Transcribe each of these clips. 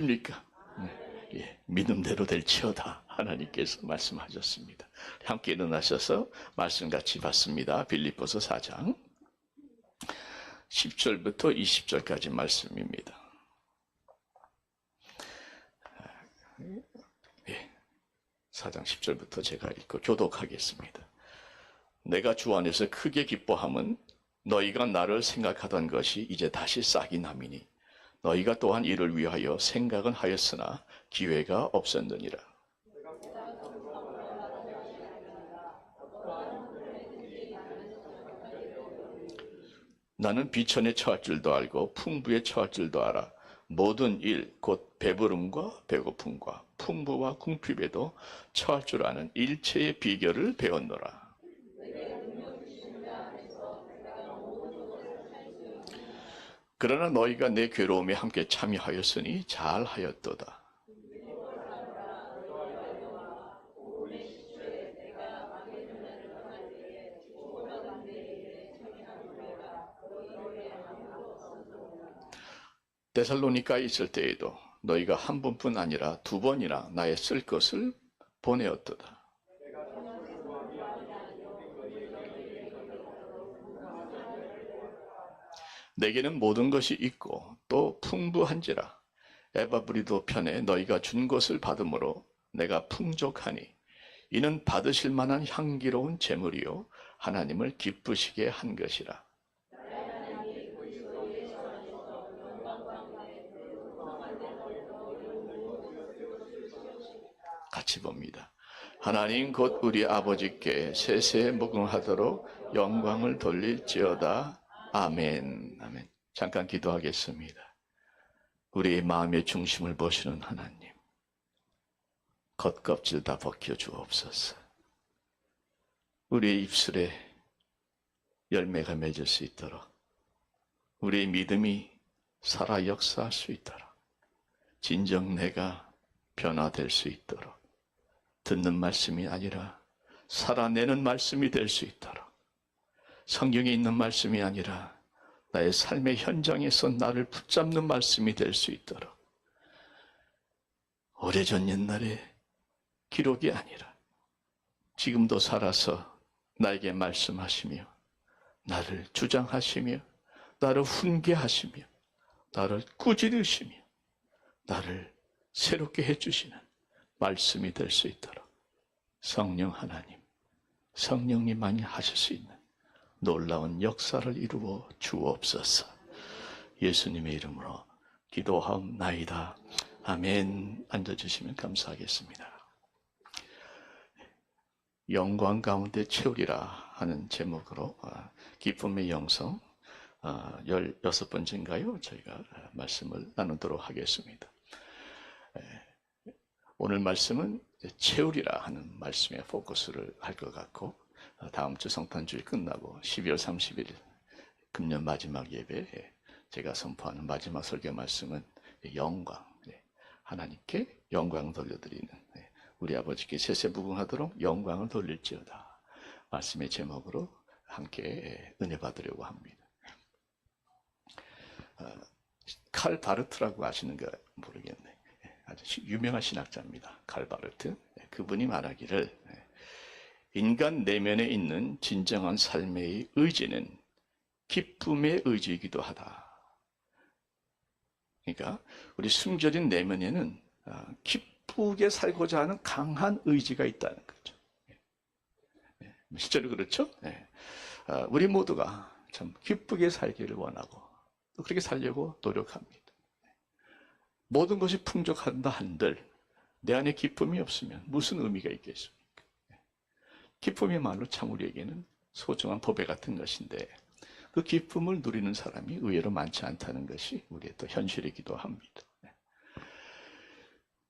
입니까? 예, 믿음대로 될지어다 하나님께서 말씀하셨습니다. 함께 일어나셔서 말씀 같이 받습니다. 빌립보서 4장 10절부터 20절까지 말씀입니다. 예, 4장 10절부터 제가 읽고 교독하겠습니다. 내가 주 안에서 크게 기뻐함은 너희가 나를 생각하던 것이 이제 다시 싹이 남이니 너희가 또한 이를 위하여 생각은 하였으나 기회가 없었느니라. 나는 비천에 처할 줄도 알고 풍부에 처할 줄도 알아. 모든 일, 곧 배부름과 배고픔과 풍부와 궁핍에도 처할 줄 아는 일체의 비결을 배웠노라. 그러나 너희가 내 괴로움에 함께 참여하였으니 잘하였도다. 데살로니가에 있을 때에도 너희가 한 번뿐 아니라 두 번이나 나의 쓸 것을 보내었도다. 내게는 모든 것이 있고 또 풍부한지라. 에바브리도 편에 너희가 준 것을 받음으로 내가 풍족하니 이는 받으실 만한 향기로운 제물이요 하나님을 기쁘시게 한 것이라. 같이 봅니다. 하나님 곧 우리 아버지께 세세에 무궁하도록 영광을 돌릴지어다. 아멘. 아멘. 잠깐 기도하겠습니다. 우리의 마음의 중심을 보시는 하나님, 겉껍질 다 벗겨 주옵소서. 우리의 입술에 열매가 맺을 수 있도록, 우리의 믿음이 살아 역사할 수 있도록, 진정 내가 변화될 수 있도록, 듣는 말씀이 아니라 살아내는 말씀이 될 수 있도록, 성경에 있는 말씀이 아니라 나의 삶의 현장에서 나를 붙잡는 말씀이 될 수 있도록, 오래전 옛날의 기록이 아니라 지금도 살아서 나에게 말씀하시며 나를 주장하시며 나를 훈계하시며 나를 꾸짖으시며 나를 새롭게 해주시는 말씀이 될 수 있도록 성령 하나님, 성령님만이 하실 수 있는 놀라운 역사를 이루어 주옵소서. 예수님의 이름으로 기도하옵나이다. 아멘. 앉아주시면 감사하겠습니다. 영광 가운데 채우리라 하는 제목으로 기쁨의 영성 16번째인가요? 저희가 말씀을 나누도록 하겠습니다. 오늘 말씀은 채우리라 하는 말씀에 포커스를 할 것 같고, 다음 주 성탄주일 끝나고 12월 30일 금년 마지막 예배에 제가 선포하는 마지막 설교 말씀은 영광, 하나님께 영광 돌려드리는, 우리 아버지께 세세무궁하도록 영광을 돌릴지어다 말씀의 제목으로 함께 은혜 받으려고 합니다. 칼 바르트라고 아시는가 모르겠네. 아주 유명한 신학자입니다. 칼 바르트. 그분이 말하기를 인간 내면에 있는 진정한 삶의 의지는 기쁨의 의지이기도 하다. 그러니까 우리 숨겨진 내면에는 기쁘게 살고자 하는 강한 의지가 있다는 거죠. 실제로 그렇죠? 우리 모두가 참 기쁘게 살기를 원하고 또 그렇게 살려고 노력합니다. 모든 것이 풍족한다 한들 내 안에 기쁨이 없으면 무슨 의미가 있겠습니까? 기쁨이야말로 참 우리에게는 소중한 보배 같은 것인데 그 기쁨을 누리는 사람이 의외로 많지 않다는 것이 우리의 또 현실이기도 합니다.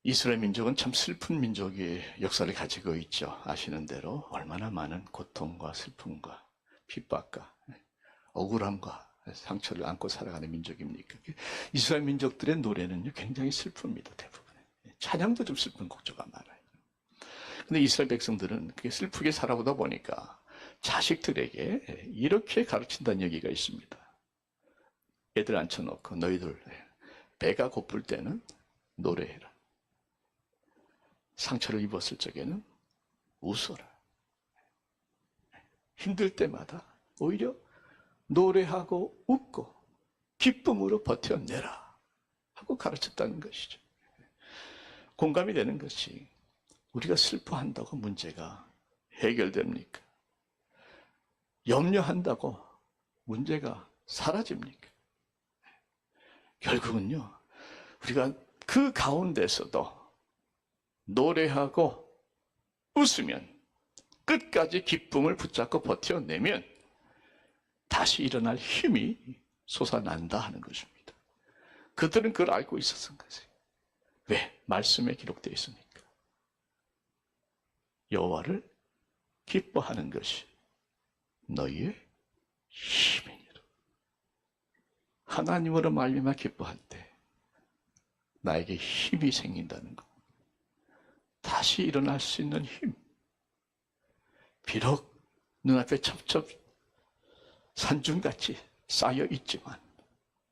이스라엘 민족은 참 슬픈 민족의 역사를 가지고 있죠. 아시는 대로 얼마나 많은 고통과 슬픔과 핍박과 억울함과 상처를 안고 살아가는 민족입니까? 이스라엘 민족들의 노래는 굉장히 슬픕니다. 대부분. 찬양도 좀 슬픈 곡조가 많아요. 근데 이스라엘 백성들은 그게 슬프게 살아오다 보니까 자식들에게 이렇게 가르친다는 얘기가 있습니다. 애들 앉혀놓고 너희들 배가 고플 때는 노래해라. 상처를 입었을 적에는 웃어라. 힘들 때마다 오히려 노래하고 웃고 기쁨으로 버텨내라 하고 가르쳤다는 것이죠. 공감이 되는 것이 우리가 슬퍼한다고 문제가 해결됩니까? 염려한다고 문제가 사라집니까? 결국은요, 우리가 그 가운데서도 노래하고 웃으면, 끝까지 기쁨을 붙잡고 버텨내면 다시 일어날 힘이 솟아난다 하는 것입니다. 그들은 그걸 알고 있었던 것이에요. 왜? 말씀에 기록되어 있으니까. 여호와를 기뻐하는 것이 너희의 힘이니라. 하나님으로 말미암아 기뻐할 때 나에게 힘이 생긴다는 것. 다시 일어날 수 있는 힘. 비록 눈앞에 첩첩 산중같이 쌓여 있지만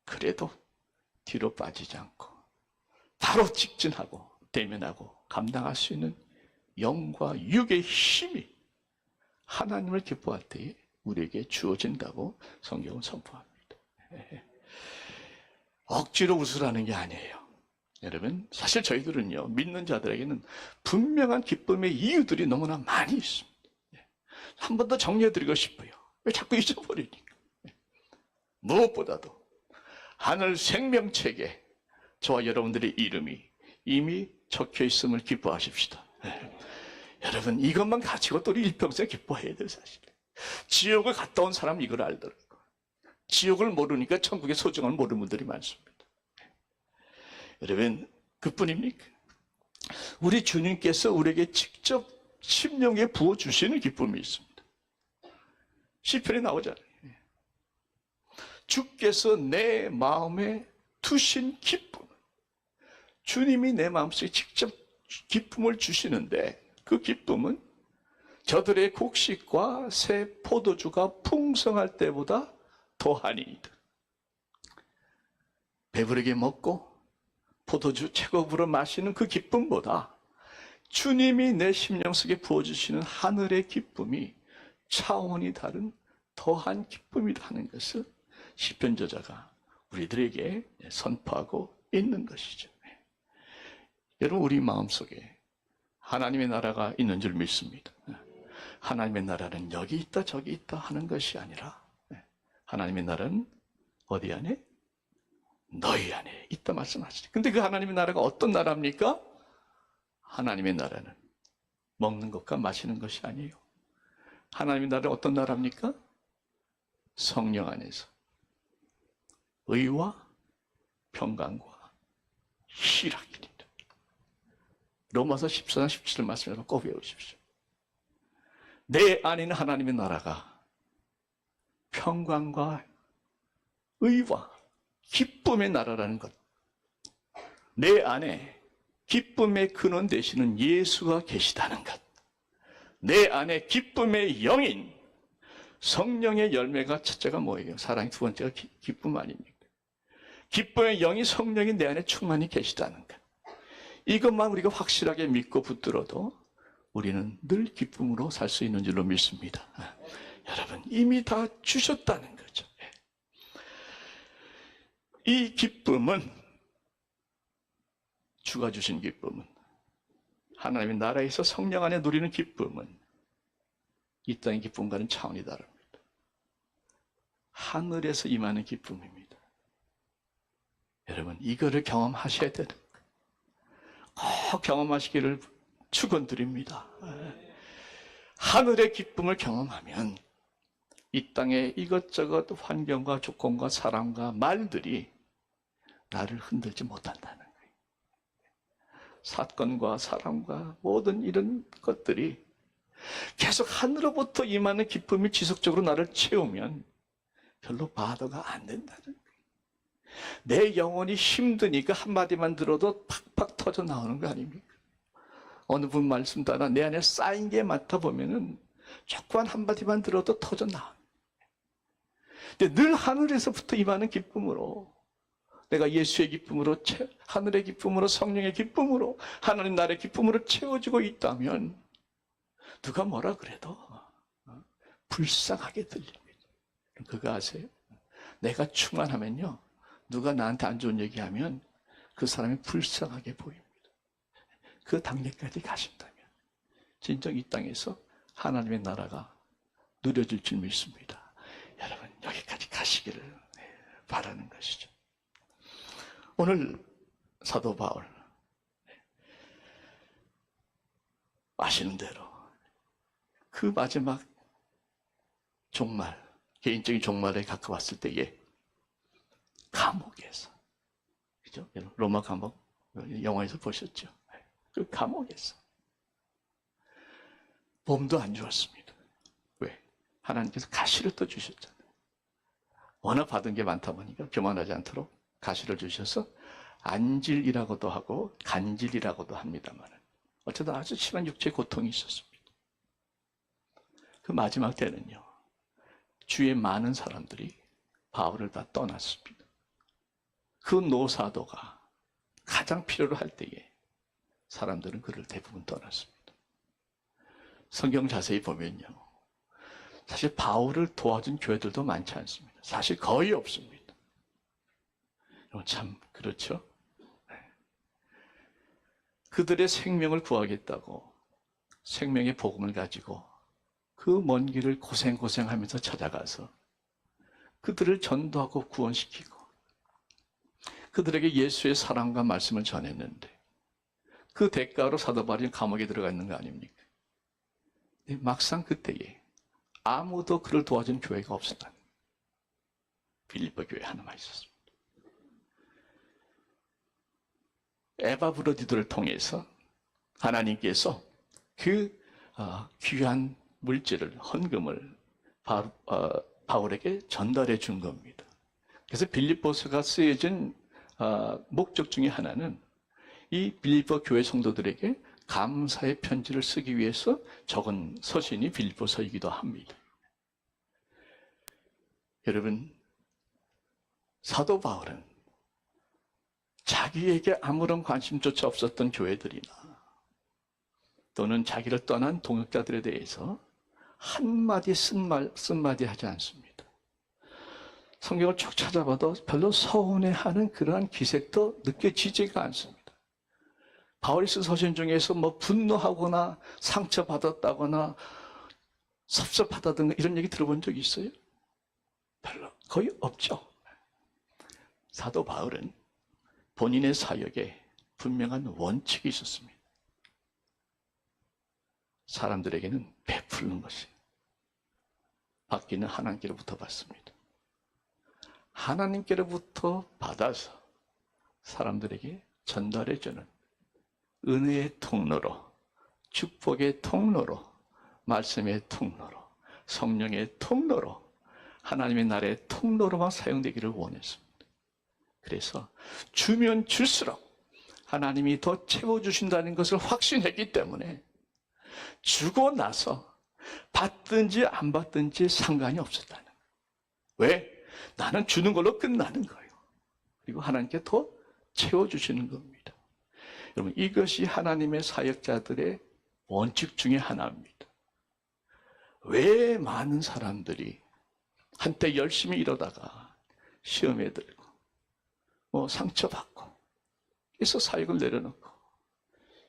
그래도 뒤로 빠지지 않고 바로 직진하고 대면하고 감당할 수 있는 영과 육의 힘이 하나님을 기뻐할 때에 우리에게 주어진다고 성경은 선포합니다. 억지로 웃으라는 게 아니에요. 여러분, 사실 저희들은요, 믿는 자들에게는 분명한 기쁨의 이유들이 너무나 많이 있습니다. 한 번 더 정리해드리고 싶어요. 왜 자꾸 잊어버리니까. 무엇보다도 하늘 생명책에 저와 여러분들의 이름이 이미 적혀 있음을 기뻐하십시다. 여러분, 이것만 가지고 또 우리 일평생 기뻐해야 돼요, 사실. 지옥을 갔다 온 사람은 이걸 알더라고요. 지옥을 모르니까 천국의 소중함을 모르는 분들이 많습니다. 여러분, 그뿐입니까? 우리 주님께서 우리에게 직접 심령에 부어주시는 기쁨이 있습니다. 시편에 나오잖아요. 주께서 내 마음에 두신 기쁨. 주님이 내 마음속에 직접 기쁨을 주시는데 그 기쁨은 저들의 곡식과 새 포도주가 풍성할 때보다 더하니이다. 배부르게 먹고 포도주 최고부로 마시는 그 기쁨보다 주님이 내 심령 속에 부어주시는 하늘의 기쁨이 차원이 다른 더한 기쁨이다 하는 것을 시편 저자가 우리들에게 선포하고 있는 것이죠. 여러분, 우리 마음속에 하나님의 나라가 있는 줄 믿습니다. 하나님의 나라는 여기 있다 저기 있다 하는 것이 아니라 하나님의 나라는 어디 안에? 너희 안에 있다 말씀하시죠. 근데 그 하나님의 나라가 어떤 나라입니까? 하나님의 나라는 먹는 것과 마시는 것이 아니에요. 하나님의 나라는 어떤 나라입니까? 성령 안에서 의와 평강과 희락이니라. 로마서 14장 17절 말씀을 꼭 외우십시오. 내 안에는 하나님의 나라가 평강과 의와 기쁨의 나라라는 것. 내 안에 기쁨의 근원 되시는 예수가 계시다는 것. 내 안에 기쁨의 영인 성령의 열매가 첫째가 뭐예요? 사랑이 두 번째가 기쁨 아닙니까? 기쁨의 영이 성령이 내 안에 충만히 계시다는 것. 이것만 우리가 확실하게 믿고 붙들어도 우리는 늘 기쁨으로 살 수 있는 줄로 믿습니다. 여러분, 이미 다 주셨다는 거죠. 이 기쁨은, 주가 주신 기쁨은, 하나님의 나라에서 성령 안에 누리는 기쁨은 이 땅의 기쁨과는 차원이 다릅니다. 하늘에서 임하는 기쁨입니다. 여러분, 이거를 경험하셔야 되는 거예요. 꼭 경험하시기를 축원드립니다. 하늘의 기쁨을 경험하면 이 땅의 이것저것 환경과 조건과 사람과 말들이 나를 흔들지 못한다는 거예요. 사건과 사람과 모든 이런 것들이 계속 하늘로부터 임하는 기쁨이 지속적으로 나를 채우면 별로 바도가 안 된다는 거예요. 내 영혼이 힘드니까 한마디만 들어도 팍팍 터져 나오는 거 아닙니까? 어느 분 말씀 따라 내 안에 쌓인 게 맡아보면은 조그만 한마디만 들어도 터져 나와요. 근데 늘 하늘에서부터 임하는 기쁨으로 내가 예수의 기쁨으로, 하늘의 기쁨으로, 성령의 기쁨으로, 하나님 나라의 기쁨으로 채워지고 있다면 누가 뭐라 그래도 불쌍하게 들립니다. 그거 아세요? 내가 충만하면요, 누가 나한테 안 좋은 얘기하면 그 사람이 불쌍하게 보입니다. 그 단계까지 가신다면 진정 이 땅에서 하나님의 나라가 누려질 줄 믿습니다. 여러분, 여기까지 가시기를 바라는 것이죠. 오늘 사도 바울, 아시는 대로 그 마지막 종말, 개인적인 종말에 가까웠을 때에 감옥에서, 그죠? 로마 감옥, 영화에서 보셨죠? 그 감옥에서 몸도 안 좋았습니다. 왜? 하나님께서 가시를 또 주셨잖아요. 워낙 받은 게 많다 보니까 교만하지 않도록 가시를 주셔서 안질이라고도 하고 간질이라고도 합니다만 어쨌든 아주 심한 육체의 고통이 있었습니다. 그 마지막 때는요, 주위에 많은 사람들이 바울을 다 떠났습니다. 그 노사도가 가장 필요로 할 때에 사람들은 그를 대부분 떠났습니다. 성경 자세히 보면요, 사실 바울을 도와준 교회들도 많지 않습니다. 사실 거의 없습니다. 참 그렇죠? 그들의 생명을 구하겠다고 생명의 복음을 가지고 그 먼 길을 고생하면서 찾아가서 그들을 전도하고 구원시키고 그들에게 예수의 사랑과 말씀을 전했는데 그 대가로 사도 바울이 감옥에 들어가 있는 거 아닙니까? 막상 그때에 아무도 그를 도와준 교회가 없었다. 빌립보 교회 하나만 있었습니다. 에바브로디도를 통해서 하나님께서 그 귀한 물질을, 헌금을 바울에게 전달해 준 겁니다. 그래서 빌립보서가 쓰여진 목적 중에 하나는 이 빌립보 교회 성도들에게 감사의 편지를 쓰기 위해서 적은 서신이 빌립보서이기도 합니다. 여러분, 사도 바울은 자기에게 아무런 관심조차 없었던 교회들이나 또는 자기를 떠난 동역자들에 대해서 한마디 쓴마디 하지 않습니다. 성경을 쭉 찾아봐도 별로 서운해하는 그러한 기색도 느껴지지가 않습니다. 바울이 쓴 서신 중에서 뭐 분노하거나 상처받았다거나 섭섭하다든가 이런 얘기 들어본 적 있어요? 별로, 거의 없죠. 사도 바울은 본인의 사역에 분명한 원칙이 있었습니다. 사람들에게는 베푸는 것이 받기는 하나님께로부터 받습니다. 하나님께로부터 받아서 사람들에게 전달해주는 은혜의 통로로, 축복의 통로로, 말씀의 통로로, 성령의 통로로, 하나님의 나라의 통로로만 사용되기를 원했습니다. 그래서 주면 줄수록 하나님이 더 채워주신다는 것을 확신했기 때문에 주고 나서 받든지 안 받든지 상관이 없었다는 거예요. 왜? 나는 주는 걸로 끝나는 거예요. 그리고 하나님께 더 채워주시는 겁니다. 여러분, 이것이 하나님의 사역자들의 원칙 중에 하나입니다. 왜 많은 사람들이 한때 열심히 일하다가 시험에 들고 상처받고 그래서 사역을 내려놓고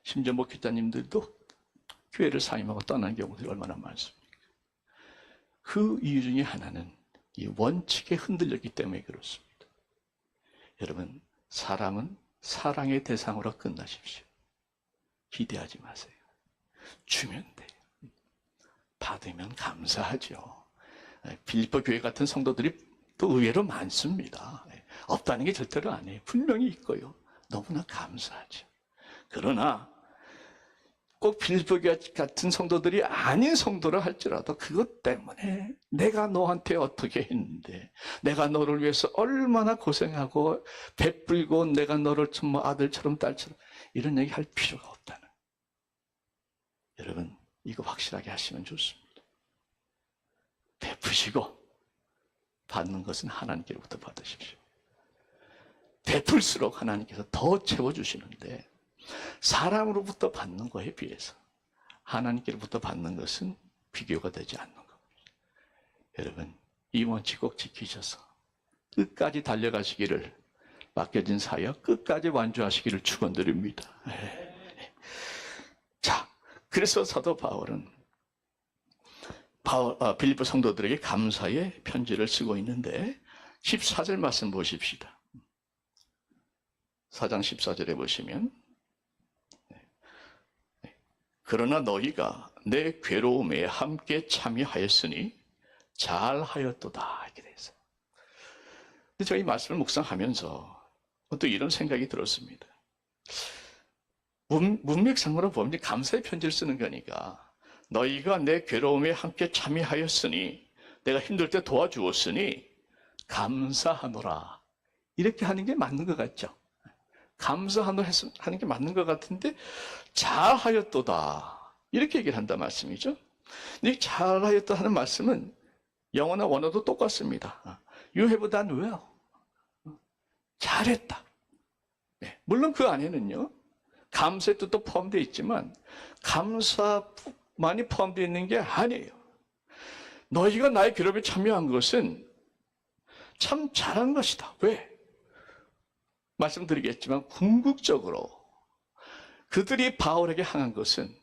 심지어 목회자님들도 교회를 사임하고 떠난 경우들이 얼마나 많습니까? 그 이유 중에 하나는 이 원칙에 흔들렸기 때문에 그렇습니다. 여러분, 사람은 사랑의 대상으로 끝나십시오. 기대하지 마세요. 주면 돼요. 받으면 감사하죠. 빌립보 교회 같은 성도들이 또 의외로 많습니다. 없다는 게 절대로 아니에요. 분명히 있고요. 너무나 감사하죠. 그러나 꼭 빌립보 교회 같은 성도들이 아닌 성도라 할지라도 그것 때문에 내가 너한테 어떻게 했는데 내가 너를 위해서 얼마나 고생하고 베풀고 내가 너를 뭐 아들처럼 딸처럼 이런 얘기 할 필요가 없다는. 여러분, 이거 확실하게 하시면 좋습니다. 베푸시고 받는 것은 하나님께로부터 받으십시오. 베풀수록 하나님께서 더 채워주시는데 사람으로부터 받는 거에 비해서 하나님께로부터 받는 것은 비교가 되지 않는 겁니다. 여러분, 이 원칙 꼭 지키셔서 끝까지 달려가시기를, 맡겨진 사역 끝까지 완주하시기를 축원드립니다. 자, 그래서 사도 바울은 빌립보 성도들에게 감사의 편지를 쓰고 있는데 14절 말씀 보십시다. 4장 14절에 보시면, 그러나 너희가 내 괴로움에 함께 참여하였으니 잘하였도다, 이렇게 되어 있어요. 근데 저희 말씀을 묵상하면서 또 이런 생각이 들었습니다. 문맥상으로 보면 감사의 편지를 쓰는 거니까, 너희가 내 괴로움에 함께 참여하였으니, 내가 힘들 때 도와주었으니 감사하노라, 이렇게 하는 게 맞는 것 같죠? 감사하노라 하는 게 맞는 것 같은데 잘하였도다, 이렇게 얘기를 한다는 말씀이죠. 근데 잘하였다 하는 말씀은 영어나 원어도 똑같습니다. You have done well. 잘했다. 물론 그 안에는요, 감사의 뜻도 포함되어 있지만 감사만이 포함되어 있는 게 아니에요. 너희가 나의 괴롭에 참여한 것은 참 잘한 것이다. 왜? 말씀드리겠지만 궁극적으로 그들이 바울에게 행한 것은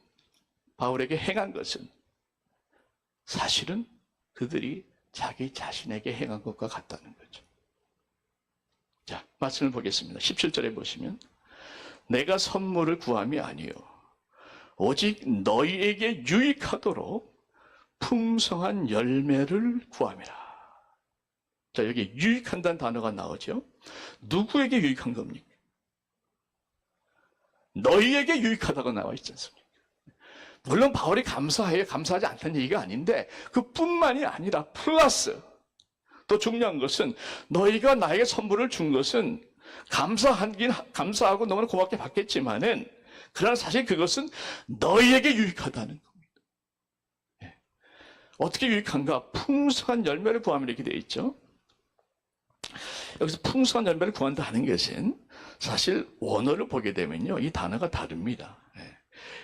사실은 그들이 자기 자신에게 행한 것과 같다는 거죠. 자, 말씀을 보겠습니다. 17절에 보시면, 내가 선물을 구함이 아니요 오직 너희에게 유익하도록 풍성한 열매를 구함이라. 자, 여기 유익한다는 단어가 나오죠. 누구에게 유익한 겁니까? 너희에게 유익하다고 나와 있지 않습니까? 물론 바울이 감사해요, 감사하지 않다는 얘기가 아닌데, 그뿐만이 아니라 플러스 또 중요한 것은, 너희가 나에게 선물을 준 것은 감사하고 너무나 고맙게 받겠지만은, 그러나 사실 그것은 너희에게 유익하다는 겁니다. 어떻게 유익한가? 풍성한 열매를 구하면 이렇게 되어 있죠. 여기서 풍성한 열매를 구한다는 것은 사실 원어를 보게 되면요, 이 단어가 다릅니다.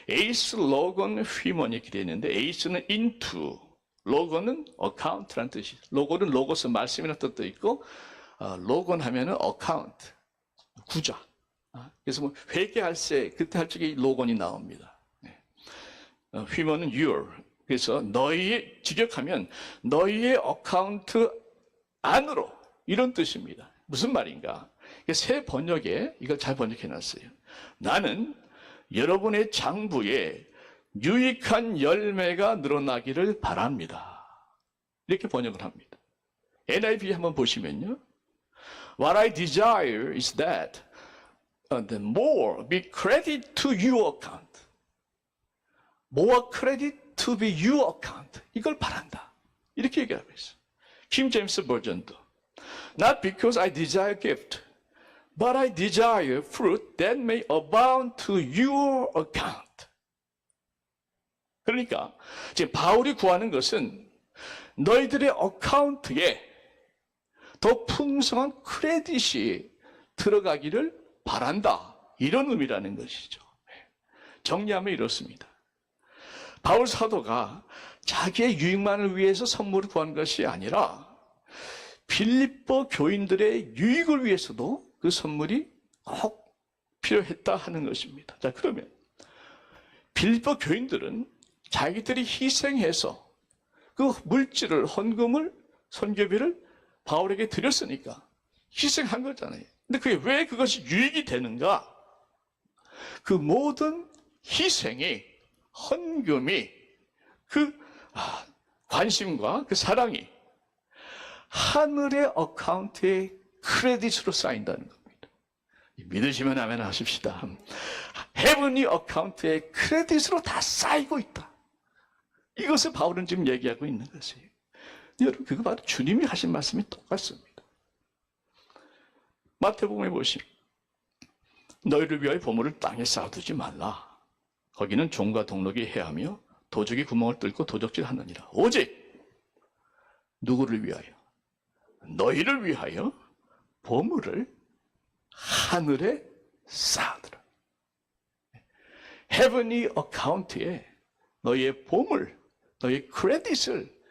에이스, 로건, 휘먼 이렇게 되어 있는데, 에이스는 into, 로건은 account라는 뜻이, 로건은 로고스, 말씀이라는 뜻도 있고, 로건 하면은 account, 구자. 그래서 뭐 회계할 때, 그때 할 적에 로건이 나옵니다. 휘먼은 your. 그래서 너희의, 직역하면 너희의 어카운트 안으로, 이런 뜻입니다. 무슨 말인가? 새 번역에 이걸 잘 번역해 놨어요. 나는 여러분의 장부에 유익한 열매가 늘어나기를 바랍니다. 이렇게 번역을 합니다. NIV 한번 보시면요, What I desire is that the more be credit to your account. more credit to be your account. 이걸 바란다. 이렇게 얘기하고 있어요. 킹 제임스 버전도 Not because I desire gift, but I desire fruit that may abound to your account. 그러니까 지금 바울이 구하는 것은 너희들의 어카운트에 더 풍성한 크레딧이 들어가기를 바란다, 이런 의미라는 것이죠. 정리하면 이렇습니다. 바울 사도가 자기의 유익만을 위해서 선물을 구한 것이 아니라 빌립보 교인들의 유익을 위해서도 그 선물이 꼭 필요했다 하는 것입니다. 자, 그러면 빌립보 교인들은 자기들이 희생해서 그 물질을, 헌금을, 선교비를 바울에게 드렸으니까 희생한 거잖아요. 근데 그게 왜 그것이 유익이 되는가? 그 모든 희생이, 헌금이, 그 관심과 그 사랑이 하늘의 어카운트에 크레딧으로 쌓인다는 겁니다. 믿으시면 아멘 하십시다. 헤븐리 어카운트에 크레딧으로 다 쌓이고 있다. 이것을 바울은 지금 얘기하고 있는 것이에요. 여러분, 그거 바로 주님이 하신 말씀이 똑같습니다. 마태복음에 보시면 너희를 위하여 보물을 땅에 쌓아두지 말라. 거기는 종과 동록이 해하며 도적이 구멍을 뚫고 도적질하느니라. 오직 누구를 위하여? 너희를 위하여 보물을 하늘에 쌓으더라. 헤븐리 어카운트에 너희의 보물, 너희의 크레딧을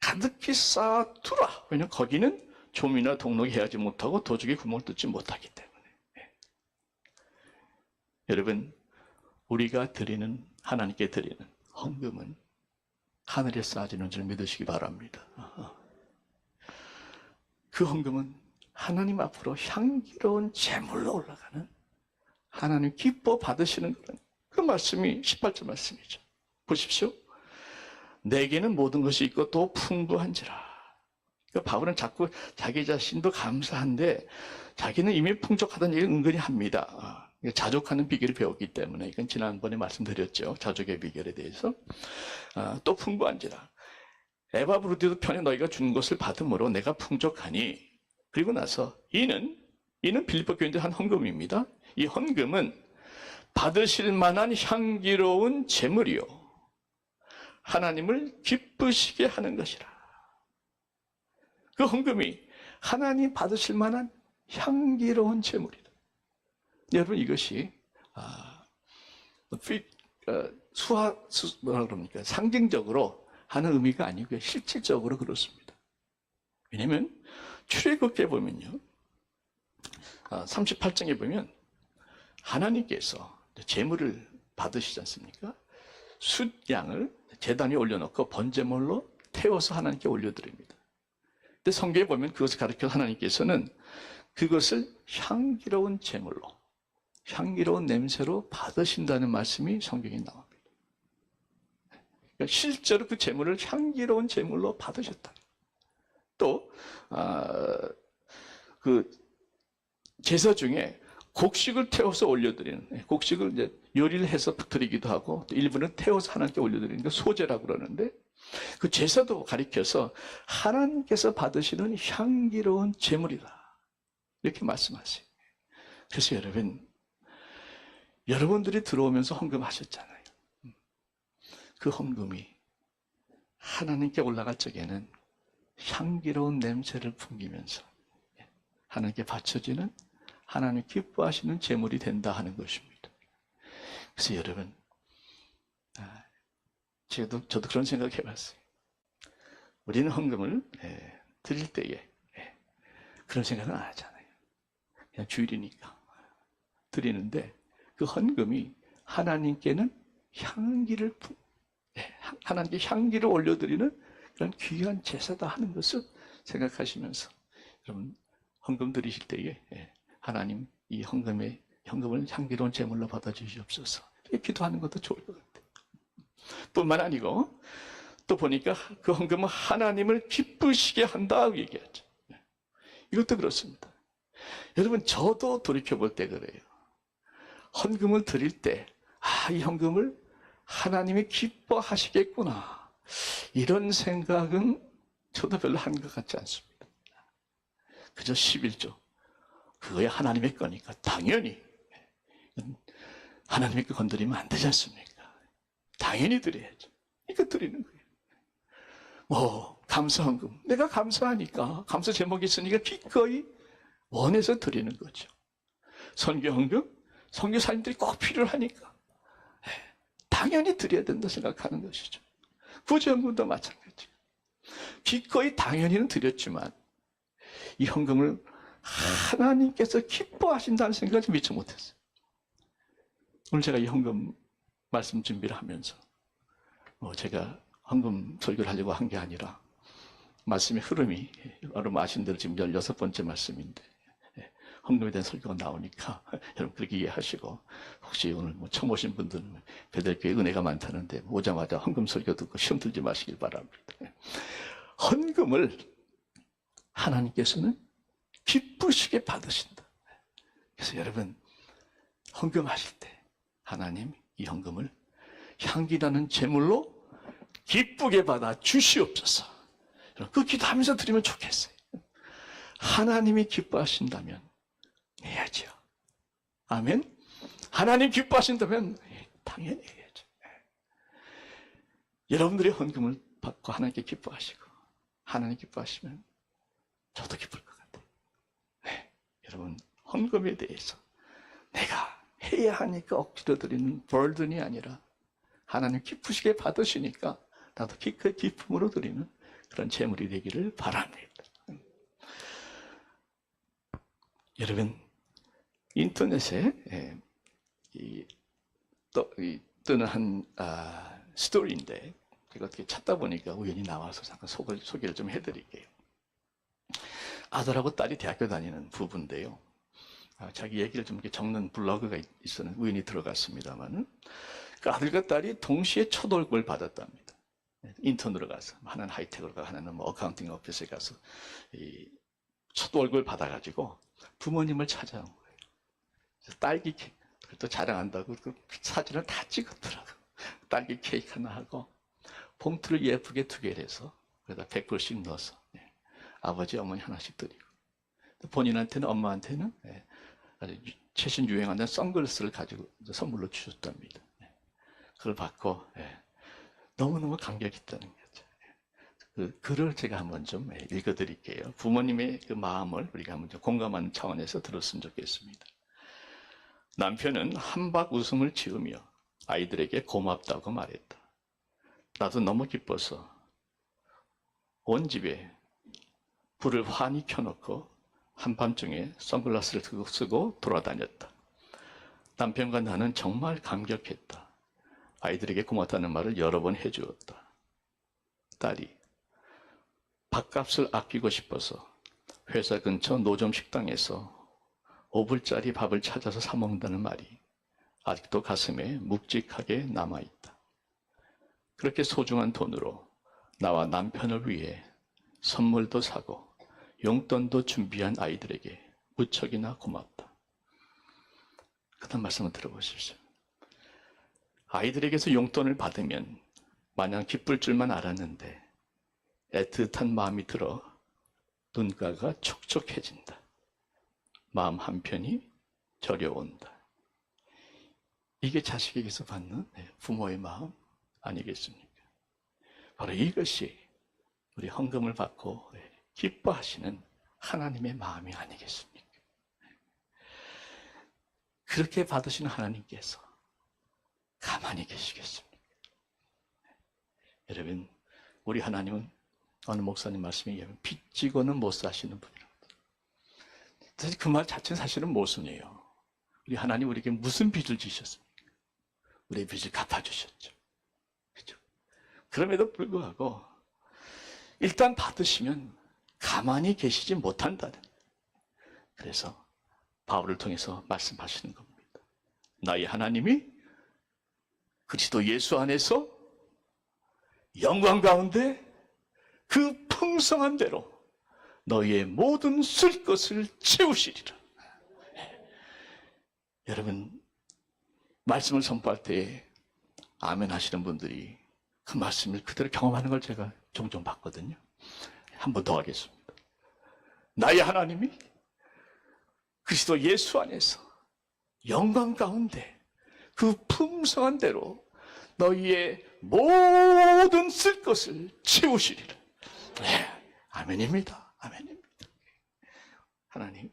가득히 쌓아두라. 왜냐하면 거기는 좀이나 동록이 해하지 못하고 도적이 구멍을 뚫지 못하기 때문에. 여러분, 우리가 드리는, 하나님께 드리는 헌금은 하늘에 쌓아지는 줄 믿으시기 바랍니다. 그 헌금은 하나님 앞으로 향기로운 제물로 올라가는, 하나님 기뻐 받으시는 그 말씀이 18절 말씀이죠. 보십시오. 내게는 모든 것이 있고 또 풍부한지라. 그러니까 바울은 자꾸 자기 자신도 감사한데 자기는 이미 풍족하다는 얘기를 은근히 합니다. 자족하는 비결을 배웠기 때문에. 이건 지난번에 말씀드렸죠. 자족의 비결에 대해서. 또 풍부한지라. 에바브로디도 편에 너희가 준 것을 받음으로 내가 풍족하니. 그리고 나서 이는 빌립보 교인들 한 헌금입니다. 이 헌금은 받으실 만한 향기로운 제물이요 하나님을 기쁘시게 하는 것이라. 그 헌금이 하나님 받으실 만한 향기로운 제물이다. 여러분, 이것이 뭐라 그럽니까? 상징적으로 하는 의미가 아니고요, 실질적으로 그렇습니다. 왜냐하면 출애굽기에 보면요, 38장에 보면 하나님께서 제물을 받으시지 않습니까? 숫양을 제단 위에 올려놓고 번제물로 태워서 하나님께 올려드립니다. 근데 성경에 보면 그것을 가르쳐 하나님께서는 그것을 향기로운 제물로, 향기로운 냄새로 받으신다는 말씀이 성경에 나옵니다. 그러니까 실제로 그 제물을 향기로운 제물로 받으셨다. 또 그 제사 중에 곡식을 태워서 올려드리는, 곡식을 이제 요리를 해서 드리기도 하고, 또 일부는 태워서 하나님께 올려드리는 게 소제라고 그러는데, 그 제사도 가리켜서 하나님께서 받으시는 향기로운 제물이다, 이렇게 말씀하세요. 그래서 여러분들이 들어오면서 헌금하셨잖아요. 그 헌금이 하나님께 올라갈 적에는 향기로운 냄새를 풍기면서 하나님께 바쳐지는, 하나님 기뻐하시는 제물이 된다 하는 것입니다. 그래서 여러분, 저도 그런 생각 해봤어요. 우리는 헌금을 드릴 때에 그런 생각은 안 하잖아요. 그냥 주일이니까 드리는데, 그 헌금이 하나님께는 하나님께 향기를 올려드리는 그런 귀한 제사다 하는 것을 생각하시면서 여러분, 헌금 드리실 때에 하나님, 이 헌금을 향기로운 제물로 받아주시옵소서, 기도하는 것도 좋을 것 같아요. 뿐만 아니고 또 보니까 그 헌금은 하나님을 기쁘시게 한다고 얘기하죠. 이것도 그렇습니다. 여러분, 저도 돌이켜볼 때 그래요. 헌금을 드릴 때, 이 헌금을 하나님이 기뻐하시겠구나, 이런 생각은 저도 별로 한 것 같지 않습니다. 그저 11조, 그거야 하나님의 거니까 당연히 하나님의 거 건드리면 안 되지 않습니까? 당연히 드려야죠. 그러니까 드리는 거예요. 감사헌금, 내가 감사하니까, 감사 제목이 있으니까 기꺼이 원해서 드리는 거죠. 선교헌금, 선교사님들이 꼭 필요하니까 당연히 드려야 된다 생각하는 것이죠. 구제헌금도 마찬가지예요. 기꺼이 당연히는 드렸지만 이 헌금을 하나님께서 기뻐하신다는 생각을 미처 못했어요. 오늘 제가 이 헌금 말씀 준비를 하면서 제가 헌금 설교를 하려고 한 게 아니라, 말씀의 흐름이 여러분 아신 대로 지금 16번째 말씀인데 헌금에 대한 설교가 나오니까 여러분 그렇게 이해하시고, 혹시 오늘 처음 오신 분들은 베델교회 은혜가 많다는데 오자마자 헌금 설교 듣고 시험 들지 마시길 바랍니다. 헌금을 하나님께서는 기쁘시게 받으신다. 그래서 여러분, 헌금하실 때 하나님, 이 헌금을 향기나는 제물로 기쁘게 받아 주시옵소서, 그 기도하면서 드리면 좋겠어요. 하나님이 기뻐하신다면 해야죠. 아멘. 하나님 기뻐하신다면 당연히 해야죠. 여러분들의 헌금을 받고 하나님께 기뻐하시고, 하나님 기뻐하시면 저도 기쁠 것 같아요. 여러분, 헌금에 대해서 내가 해야 하니까 억지로 드리는 벌든이 아니라 하나님 기쁘시게 받으시니까 나도 기쁨으로 드리는 그런 재물이 되기를 바랍니다. 여러분, 인터넷에 뜨는 한 스토리인데 제가 어떻게 찾다 보니까 우연히 나와서 잠깐 소개를 좀 해드릴게요. 아들하고 딸이 대학교 다니는 부부인데요. 자기 얘기를 좀 이렇게 적는 블로그가 있었는데 우연히 들어갔습니다만은 그 아들과 딸이 동시에 첫 월급을 받았답니다. 인턴으로 가서 하나는 하이텍으로 가고 하나는 뭐 어카운팅 오피스에 가서 첫 월급을 받아가지고 부모님을 찾아온 거예요. 딸기 케이크 또 자랑한다고 그 사진을 다 찍었더라고. 딸기 케이크 하나 하고 봉투를 예쁘게 2개를 해서 거기다 100불씩 넣어서 아버지 어머니 하나씩 드리고 본인한테는 엄마한테는 아주 최신 유행하는 선글라스를 가지고 선물로 주셨답니다. 그걸 받고 너무너무 감격했다는 거죠. 그 글을 제가 한번 좀 읽어드릴게요. 부모님의 그 마음을 우리가 한번 좀 공감하는 차원에서 들었으면 좋겠습니다. 남편은 한박 웃음을 지으며 아이들에게 고맙다고 말했다. 나도 너무 기뻐서 온 집에 불을 환히 켜놓고 한밤중에 선글라스를 쓰고 돌아다녔다. 남편과 나는 정말 감격했다. 아이들에게 고맙다는 말을 여러 번 해주었다. 딸이 밥값을 아끼고 싶어서 회사 근처 노점 식당에서 5불짜리 밥을 찾아서 사 먹는다는 말이 아직도 가슴에 묵직하게 남아있다. 그렇게 소중한 돈으로 나와 남편을 위해 선물도 사고 용돈도 준비한 아이들에게 무척이나 고맙다. 그다음 말씀을 들어보십시오. 아이들에게서 용돈을 받으면 마냥 기쁠 줄만 알았는데 애틋한 마음이 들어 눈가가 촉촉해진다. 마음 한편이 저려온다. 이게 자식에게서 받는 부모의 마음 아니겠습니까? 바로 이것이 우리 헌금을 받고 기뻐하시는 하나님의 마음이 아니겠습니까? 그렇게 받으시는 하나님께서 가만히 계시겠습니까? 여러분, 우리 하나님은 어느 목사님 말씀에 의하면 빚지고는 못 사시는 분이라고. 사실 그 말 자체는 사실은 모순이에요. 우리 하나님 우리에게 무슨 빚을 지셨습니까? 우리의 빚을 갚아주셨죠. 그렇죠? 그럼에도 불구하고 일단 받으시면 가만히 계시지 못한다는. 그래서 바울을 통해서 말씀하시는 겁니다. 나의 하나님이 그리스도 예수 안에서 영광 가운데 그 풍성한 대로 너희의 모든 쓸 것을 채우시리라. 여러분, 말씀을 선포할 때 아멘 하시는 분들이 그 말씀을 그대로 경험하는 걸 제가 종종 봤거든요. 한 번 더 하겠습니다. 나의 하나님이 그리스도 예수 안에서 영광 가운데 그 풍성한 대로 너희의 모든 쓸 것을 채우시리라. 네, 아멘입니다. 아멘입니다. 하나님,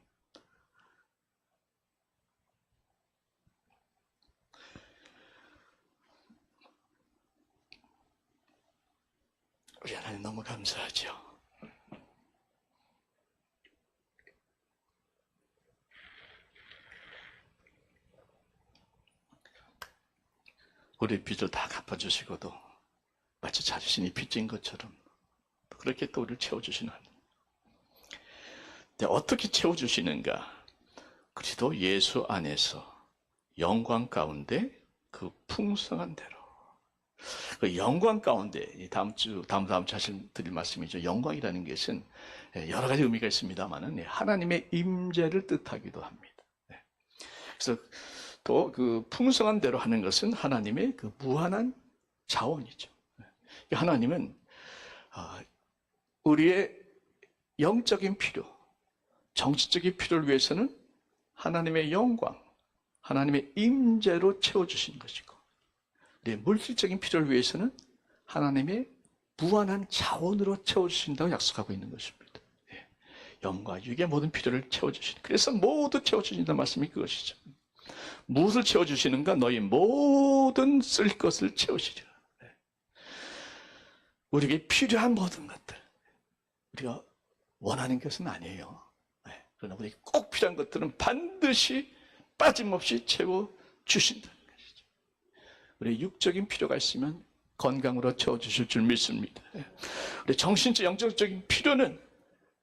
우리 하나님 너무 감사하죠. 우리 빚을 다 갚아주시고도 마치 자신이 빚진 것처럼 그렇게 또 우리를 채워주시는 하나님. 어떻게 채워주시는가? 그리스도 예수 안에서 영광 가운데 그 풍성한 대로. 그 영광 가운데 다음 주 하실 드릴 말씀이죠. 영광이라는 것은 여러 가지 의미가 있습니다만은 하나님의 임재를 뜻하기도 합니다. 그래서 또 그 풍성한 대로 하는 것은 하나님의 그 무한한 자원이죠. 하나님은 우리의 영적인 필요, 정치적인 필요를 위해서는 하나님의 영광, 하나님의 임재로 채워주신 것이고, 우리의 물질적인 필요를 위해서는 하나님의 무한한 자원으로 채워주신다고 약속하고 있는 것입니다. 영과 육의 모든 필요를 채워주시는, 그래서 모두 채워주신다는 말씀이 그것이죠. 무엇을 채워주시는가? 너희 모든 쓸 것을 채우시리라. 우리에게 필요한 모든 것들, 우리가 원하는 것은 아니에요. 그러나 우리에게 꼭 필요한 것들은 반드시 빠짐없이 채워주신다는 것이죠. 우리 육적인 필요가 있으면 건강으로 채워주실 줄 믿습니다. 우리 정신적, 영적인 필요는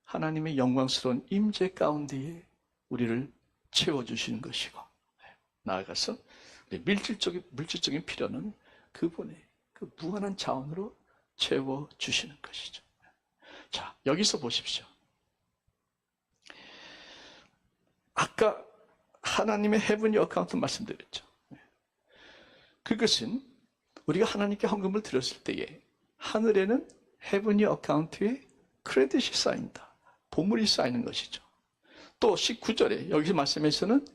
하나님의 영광스러운 임재 가운데에 우리를 채워주시는 것이고, 나아가서 우리 물질적인 필요는 그분의 그 무한한 자원으로 채워주시는 것이죠. 자, 여기서 보십시오. 아까 하나님의 헤븐리 어카운트 말씀드렸죠. 그것은 우리가 하나님께 헌금을 드렸을 때에 하늘에는 헤븐리 어카운트에 크레딧이 쌓인다, 보물이 쌓이는 것이죠. 또 19절에 여기서 말씀에서는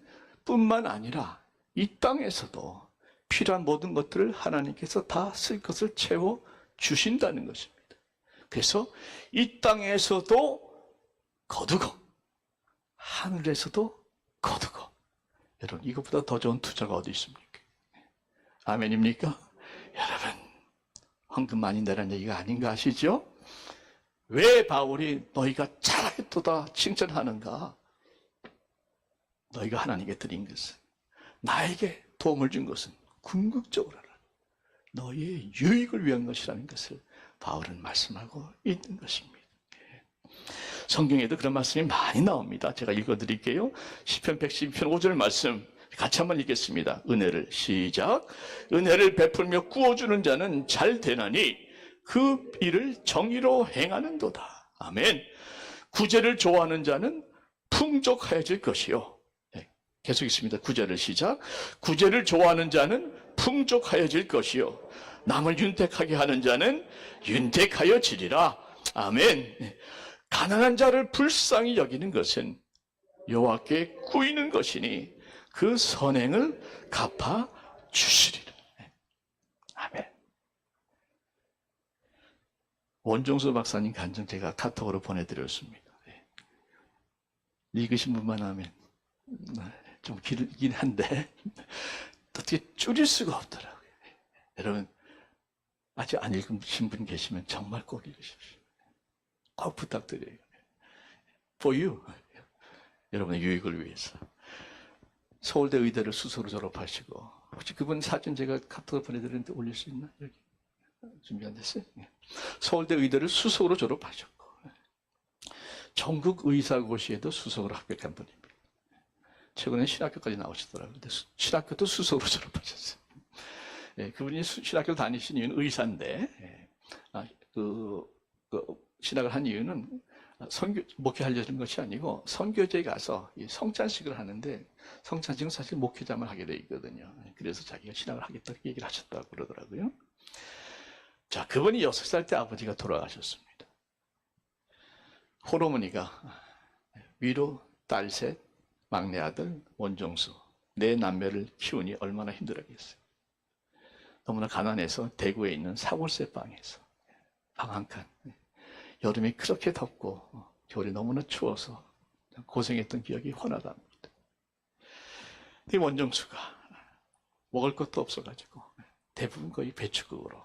뿐만 아니라 이 땅에서도 필요한 모든 것들을 하나님께서 다 쓸 것을 채워주신다는 것입니다. 그래서 이 땅에서도 거두고 하늘에서도 거두고, 여러분 이것보다 더 좋은 투자가 어디 있습니까? 아멘입니까? 여러분 헌금 많이 내라는 얘기가 아닌가 아시죠? 왜 바울이 너희가 잘했도다 칭찬하는가? 너희가 하나님께 드린 것은, 나에게 도움을 준 것은 궁극적으로 너희의 유익을 위한 것이라는 것을 바울은 말씀하고 있는 것입니다. 성경에도 그런 말씀이 많이 나옵니다. 제가 읽어드릴게요. 시편 112편 5절 말씀 같이 한번 읽겠습니다. 은혜를 시작. 은혜를 베풀며 구워주는 자는 잘 되나니 그 일을 정의로 행하는도다. 아멘. 구제를 좋아하는 자는 풍족하여질 것이요. 계속 있습니다. 구제를 시작. 구제를 좋아하는 자는 풍족하여질 것이요, 남을 윤택하게 하는 자는 윤택하여지리라. 아멘. 가난한 자를 불쌍히 여기는 것은 여호와께 구이는 것이니 그 선행을 갚아 주시리라. 아멘. 원종수 박사님 간증 제가 카톡으로 보내드렸습니다. 읽으신 분만 하면 좀 길긴 한데 어떻게 줄일 수가 없더라고요. 여러분 아직 안 읽으신 분 계시면 정말 꼭 읽으십시오. 꼭 부탁드려요. For you. 여러분의 유익을 위해서. 서울대 의대를 수석으로 졸업하시고, 혹시 그분 사진 제가 카톡을 보내드렸는데 올릴 수 있나? 여기 준비 안 됐어요? 서울대 의대를 수석으로 졸업하셨고, 전국 의사고시에도 수석으로 합격한 분입니다. 최근에 신학교까지 나오시더라고요. 근데 신학교도 수석으로 졸업하셨어요. 그분이 신학교 다니신 이유는 의사인데, 신학을 한 이유는 목회하려는 것이 아니고 선교제에 가서 성찬식을 하는데, 성찬식은 사실 목회자만 하게 돼 있거든요. 그래서 자기가 신학을 하겠다고 얘기를 하셨다고 그러더라고요. 자, 그분이 6살 때 아버지가 돌아가셨습니다. 홀어머니가 위로 딸 셋, 막내 아들 원종수, 4남매를 키우니 얼마나 힘들었겠어요. 너무나 가난해서 대구에 있는 사골세 방에서 방 한 칸, 여름에 그렇게 덥고 겨울에 너무나 추워서 고생했던 기억이 훤하답니다. 이 원종수가 먹을 것도 없어가지고 대부분 거의 배추국으로,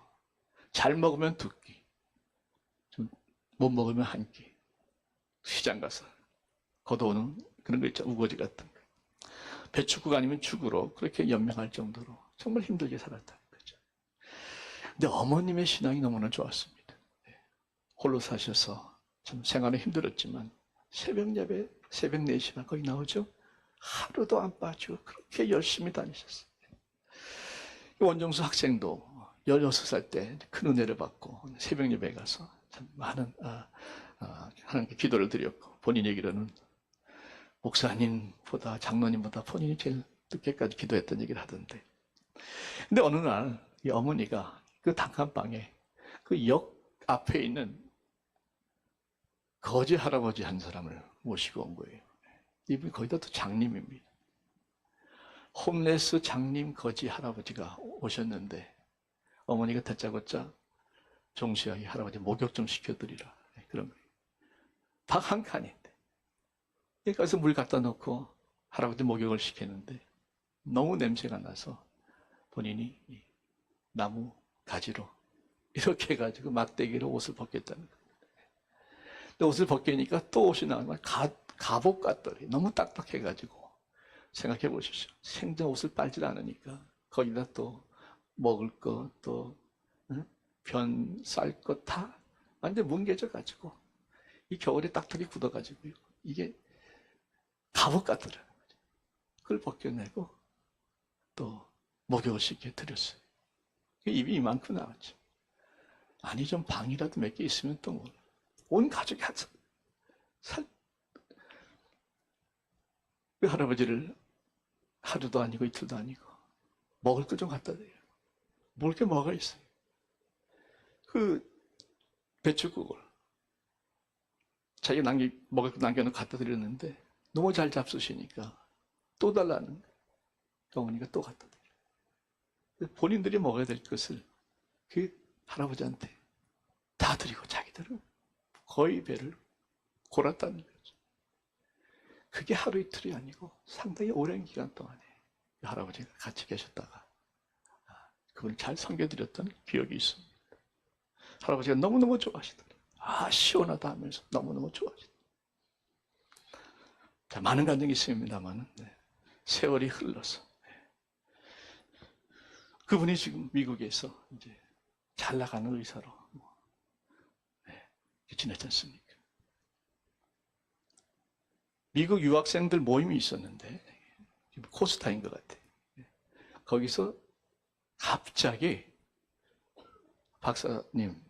잘 먹으면 2끼, 좀 못 먹으면 1끼, 시장 가서 걷어오는 그런 거 있죠. 우거지 같은 거. 배추국 아니면 죽으로 그렇게 연명할 정도로 정말 힘들게 살았다는 거죠. 근데 어머님의 신앙이 너무나 좋았습니다. 홀로 사셔서 참 생활은 힘들었지만 새벽 예배, 새벽 4시나 거의 나오죠. 하루도 안 빠지고 그렇게 열심히 다니셨어요. 원종수 학생도 16살 때 큰 은혜를 받고 새벽 예배에 가서 참 많은 하나님께 기도를 드렸고, 본인 얘기로는 목사님보다 장로님보다 본인이 제일 늦게까지 기도했던 얘기를 하던데, 근데 어느 날 이 어머니가 그 단칸방에 그 역 앞에 있는 거지 할아버지 한 사람을 모시고 온 거예요. 이분이 거기다 또 장님입니다. 홈레스 장님 거지 할아버지가 오셨는데, 어머니가 다짜고짜 종시하게 할아버지 목욕 좀 시켜드리라, 그런 거예요. 방 한 칸인데 가서 물 갖다 놓고 할아버지 목욕을 시켰는데 너무 냄새가 나서 본인이 이 나무 가지로 이렇게 해가지고 막대기로 옷을 벗겼다는 거예요. 근데 옷을 벗기니까 또 옷이 나오면 갑옷 같더래. 너무 딱딱해가지고. 생각해 보십시오. 생전 옷을 빨질 않으니까 거기다 또 먹을 거, 또 변 쌀 거 다 완전 뭉개져가지고 이 겨울에 딱딱히 굳어가지고요. 이게 갑옷 같더라는 거죠. 그걸 벗겨내고 또 목욕을 시켜 드렸어요. 입이 이만큼 나왔죠. 아니 좀 방이라도 몇 개 있으면 또 뭐 온 가족이 그 할아버지를 하루도 아니고 이틀도 아니고 먹을 거 좀 갖다 드려요. 먹을 게 뭐가 있어요? 그 배추국을 자기가 먹을 거 남겨놓고 갖다 드렸는데 너무 잘 잡수시니까 또 달라는 거예요. 어머니가 또 갖다 드려요. 본인들이 먹어야 될 것을 그 할아버지한테 다 드리고 자기들은 거의 배를 골았다는 거죠. 그게 하루 이틀이 아니고 상당히 오랜 기간 동안에 할아버지가 같이 계셨다가 그분을 잘 섬겨드렸던 기억이 있습니다. 할아버지가 너무너무 좋아하시더라고요. 시원하다 하면서 너무너무 좋아하시더라고요. 자, 많은 감정이 있습니다만 세월이 흘러서 그분이 지금 미국에서 이제 잘 나가는 의사로 지냈지 않습니까? 미국 유학생들 모임이 있었는데 코스타인 것 같아요. 거기서 갑자기 박사님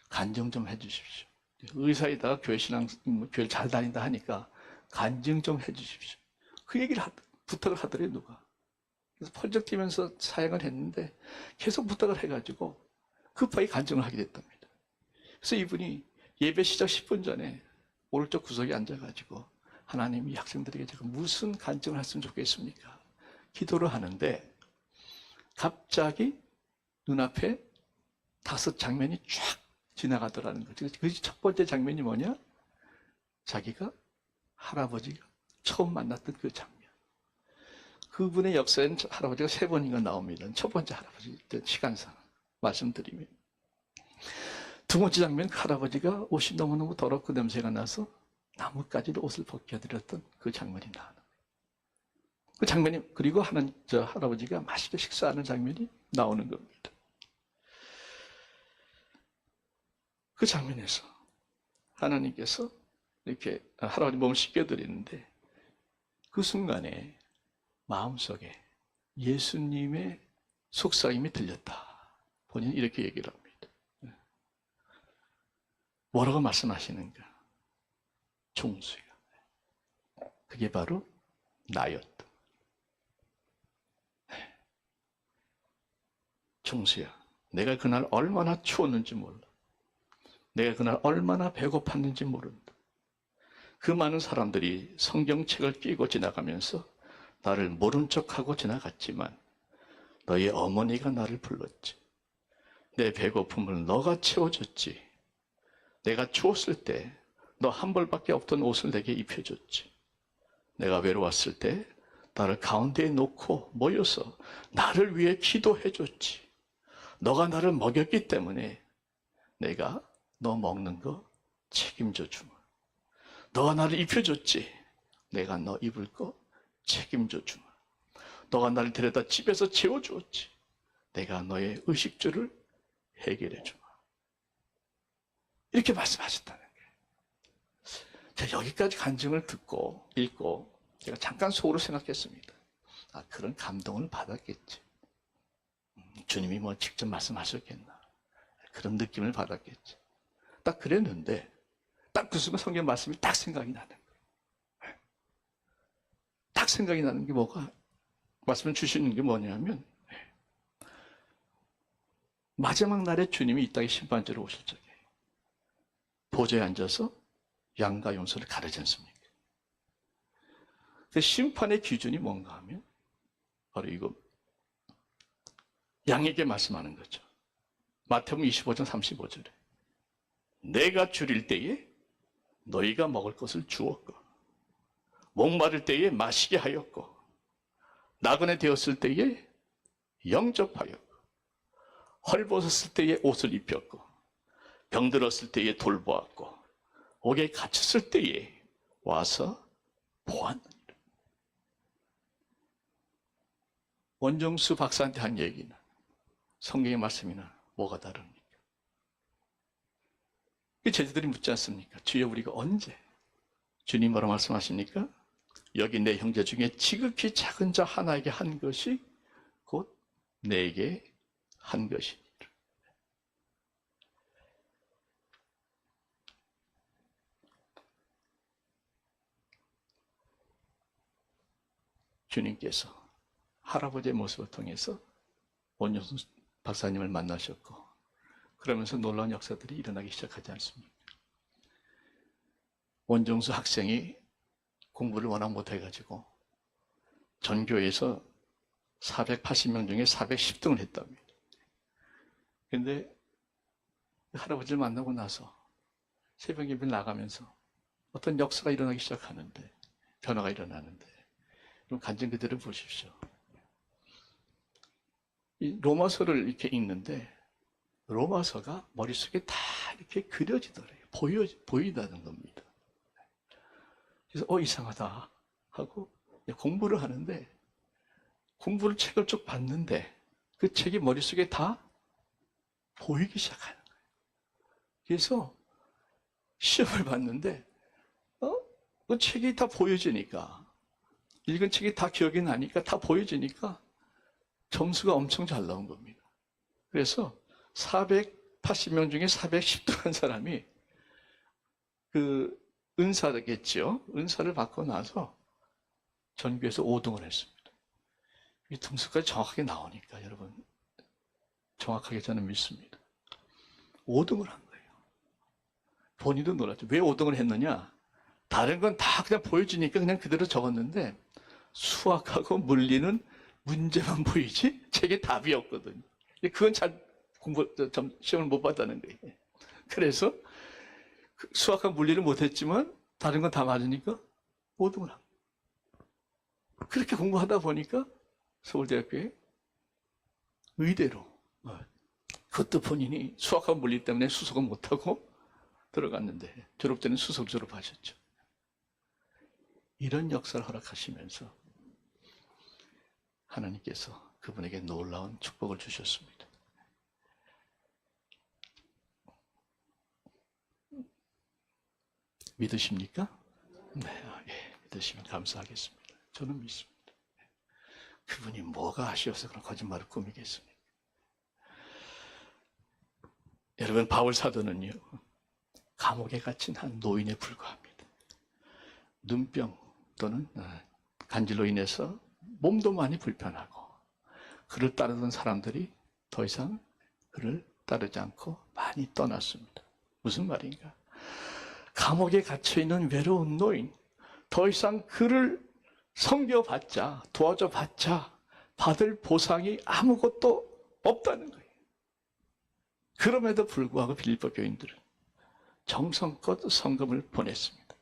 간증 좀 해주십시오. 의사에다가 교회를 잘 다닌다 하니까 간증 좀 해주십시오. 그 얘기를 부탁을 하더래요, 누가. 그래서 펄쩍 뛰면서 사양을 했는데 계속 부탁을 해가지고 급하게 간증을 하게 됐답니다. 그래서 이분이 예배 시작 10분 전에 오른쪽 구석에 앉아가지고 하나님이 학생들에게 제가 무슨 간증을 했으면 좋겠습니까? 기도를 하는데 갑자기 눈앞에 5 장면이 쫙 지나가더라는 거죠. 그 첫 번째 장면이 뭐냐? 자기가 할아버지가 처음 만났던 그 장면. 그분의 역사에는 할아버지가 3번인가 나옵니다. 첫 번째 할아버지 시간상 말씀드리면. 두 번째 장면, 할아버지가 옷이 너무너무 더럽고 냄새가 나서 나뭇가지로 옷을 벗겨드렸던 그 장면이 나오는 거예요. 그 장면이, 그리고 할아버지가 맛있게 식사하는 장면이 나오는 겁니다. 그 장면에서 하나님께서 이렇게 할아버지 몸을 씻겨드리는데 그 순간에 마음속에 예수님의 속삭임이 들렸다. 본인은 이렇게 얘기를 합니다. 뭐라고 말씀하시는가? 종수야. 그게 바로 나였다. 종수야, 내가 그날 얼마나 추웠는지 몰라. 내가 그날 얼마나 배고팠는지 모른다. 그 많은 사람들이 성경책을 끼고 지나가면서 나를 모른 척하고 지나갔지만 너의 어머니가 나를 불렀지. 내 배고픔을 너가 채워줬지. 내가 추웠을 때 너 한 벌밖에 없던 옷을 내게 입혀줬지. 내가 외로웠을 때 나를 가운데에 놓고 모여서 나를 위해 기도해줬지. 너가 나를 먹였기 때문에 내가 너 먹는 거 책임져 주마. 너가 나를 입혀줬지. 내가 너 입을 거 책임져 주마. 너가 나를 데려다 집에서 재워주었지. 내가 너의 의식주를 해결해 주마. 이렇게 말씀하셨다는 거예요. 제가 여기까지 간증을 듣고 읽고 제가 잠깐 속으로 생각했습니다. 그런 감동을 받았겠지. 주님이 뭐 직접 말씀하셨겠나. 그런 느낌을 받았겠지. 딱 그랬는데 딱 그 순간 성경 말씀이 딱 생각이 나는 거예요. 딱 생각이 나는 게 뭐가, 말씀을 주시는 게 뭐냐면 마지막 날에 주님이 이 땅에 심판자로 오실 적에 보좌에 앉아서 양과 용서를 가르지 않습니까? 그 심판의 기준이 뭔가 하면 바로 이거, 양에게 말씀하는 거죠. 마태복음 25장 35절에 내가 줄일 때에 너희가 먹을 것을 주었고 목마를 때에 마시게 하였고 나그네 되었을 때에 영접하였고 헐벗었을 때에 옷을 입혔고 병들었을 때에 돌보았고 옥에 갇혔을 때에 와서 보았느니라. 원정수 박사한테 한 얘기는 성경의 말씀이나 뭐가 다릅니까? 제자들이 묻지 않습니까? 주여 우리가 언제? 주님 뭐라 말씀하십니까? 여기 내 형제 중에 지극히 작은 자 하나에게 한 것이 곧 내게 한 것이니라. 주님께서 할아버지의 모습을 통해서 원정수 박사님을 만나셨고 그러면서 놀라운 역사들이 일어나기 시작하지 않습니까? 원정수 학생이 공부를 워낙 못해가지고 전교에서 480명 중에 410등을 했답니다. 그런데 할아버지를 만나고 나서 새벽 예배 나가면서 어떤 역사가 일어나기 시작하는데 변화가 일어나는데 그럼 간증 그대로 보십시오. 이 로마서를 이렇게 읽는데 로마서가 머릿속에 다 이렇게 그려지더래요. 보인다는 겁니다. 그래서 이상하다 하고 공부를 하는데 공부를 책을 쭉 봤는데 그 책이 머릿속에 다 보이기 시작하는 거예요. 그래서 시험을 봤는데 그 책이 다 보여지니까 읽은 책이 다 기억이 나니까 다 보여지니까 점수가 엄청 잘 나온 겁니다. 그래서 480명 중에 410등 한 사람이 그 은사겠죠. 은사를 받고 나서 전교에서 5등을 했습니다. 이 등수까지 정확하게 나오니까 여러분 정확하게 저는 믿습니다. 5등을 한 거예요. 본인도 놀랐죠. 왜 5등을 했느냐? 다른 건 다 그냥 보여주니까 그냥 그대로 적었는데 수학하고 물리는 문제만 보이지 책에 답이 없거든요. 그건 잘 시험을 못 봤다는 거예요. 그래서 수학과 물리를 못했지만 다른 건 다 맞으니까 5등을 한 거예요. 그렇게 공부하다 보니까 서울대학교에 의대로 그것도 본인이 수학과 물리 때문에 수석은 못하고 들어갔는데 졸업 때는 수석 졸업하셨죠. 이런 역사를 허락하시면서 하나님께서 그분에게 놀라운 축복을 주셨습니다. 믿으십니까? 네, 예, 믿으시면 감사하겠습니다. 저는 믿습니다. 그분이 뭐가 아쉬워서 그런 거짓말을 꾸미겠습니까? 여러분, 바울 사도는요, 감옥에 갇힌 한 노인에 불과합니다. 눈병 또는 간질로 인해서 몸도 많이 불편하고 그를 따르던 사람들이 더 이상 그를 따르지 않고 많이 떠났습니다. 무슨 말인가? 감옥에 갇혀있는 외로운 노인, 더 이상 그를 섬겨봤자, 도와줘봤자 받을 보상이 아무것도 없다는 거예요. 그럼에도 불구하고 빌립보 교인들은 정성껏 성금을 보냈습니다.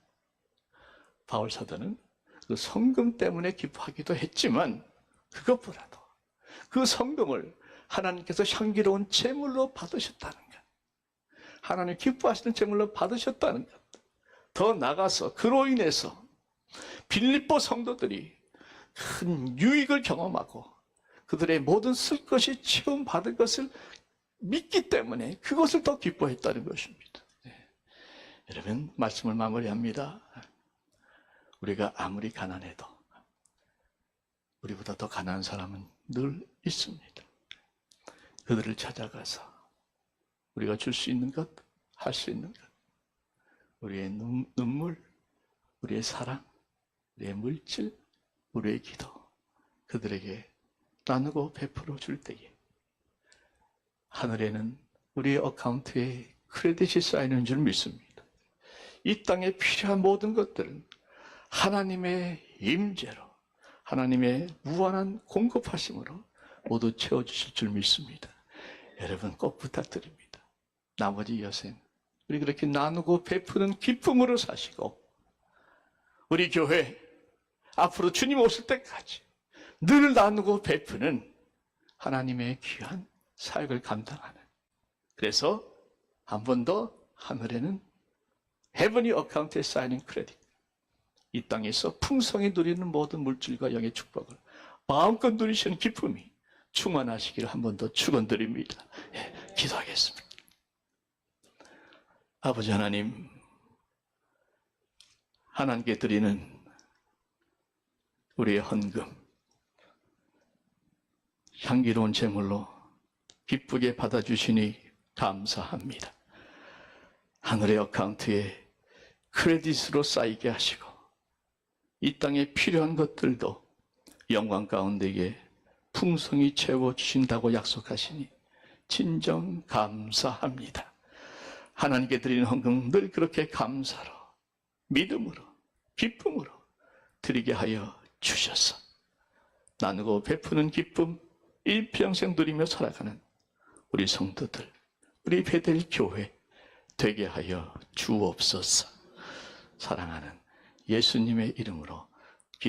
바울 사도는 그 성금 때문에 기뻐하기도 했지만 그것보다도 그 성금을 하나님께서 향기로운 제물로 받으셨다는 것, 하나님 기뻐하시는 제물로 받으셨다는 것, 더 나아가서 그로 인해서 빌립보 성도들이 큰 유익을 경험하고 그들의 모든 쓸 것이 채움받을 것을 믿기 때문에 그것을 더 기뻐했다는 것입니다. 네. 여러분, 말씀을 마무리합니다. 우리가 아무리 가난해도 우리보다 더 가난한 사람은 늘 있습니다. 그들을 찾아가서 우리가 줄 수 있는 것, 할 수 있는 것, 우리의 눈물, 우리의 사랑, 우리의 물질, 우리의 기도, 그들에게 나누고 베풀어 줄 때에 하늘에는 우리의 어카운트에 크레딧이 쌓이는 줄 믿습니다. 이 땅에 필요한 모든 것들은 하나님의 임재로, 하나님의 무한한 공급하심으로 모두 채워주실 줄 믿습니다. 여러분 꼭 부탁드립니다. 나머지 여생, 우리 그렇게 나누고 베푸는 기쁨으로 사시고 우리 교회, 앞으로 주님 오실 때까지 늘 나누고 베푸는 하나님의 귀한 사역을 감당하는. 그래서 한 번 더 하늘에는 헤븐리 어카운트에 쌓이는 크레딧, 이 땅에서 풍성히 누리는 모든 물질과 영의 축복을 마음껏 누리시는 기쁨이 충만하시기를 한 번 더 축원드립니다. 예, 기도하겠습니다. 아버지 하나님, 하나님께 드리는 우리의 헌금, 향기로운 제물로 기쁘게 받아주시니 감사합니다. 하늘의 어카운트에 크레딧으로 쌓이게 하시고 이 땅에 필요한 것들도 영광 가운데에 풍성히 채워주신다고 약속하시니 진정 감사합니다. 하나님께 드리는 헌금 늘 그렇게 감사로, 믿음으로, 기쁨으로 드리게 하여 주셔서 나누고 베푸는 기쁨 일평생 누리며 살아가는 우리 성도들, 우리 베델 교회 되게 하여 주옵소서. 사랑하는 예수님의 이름으로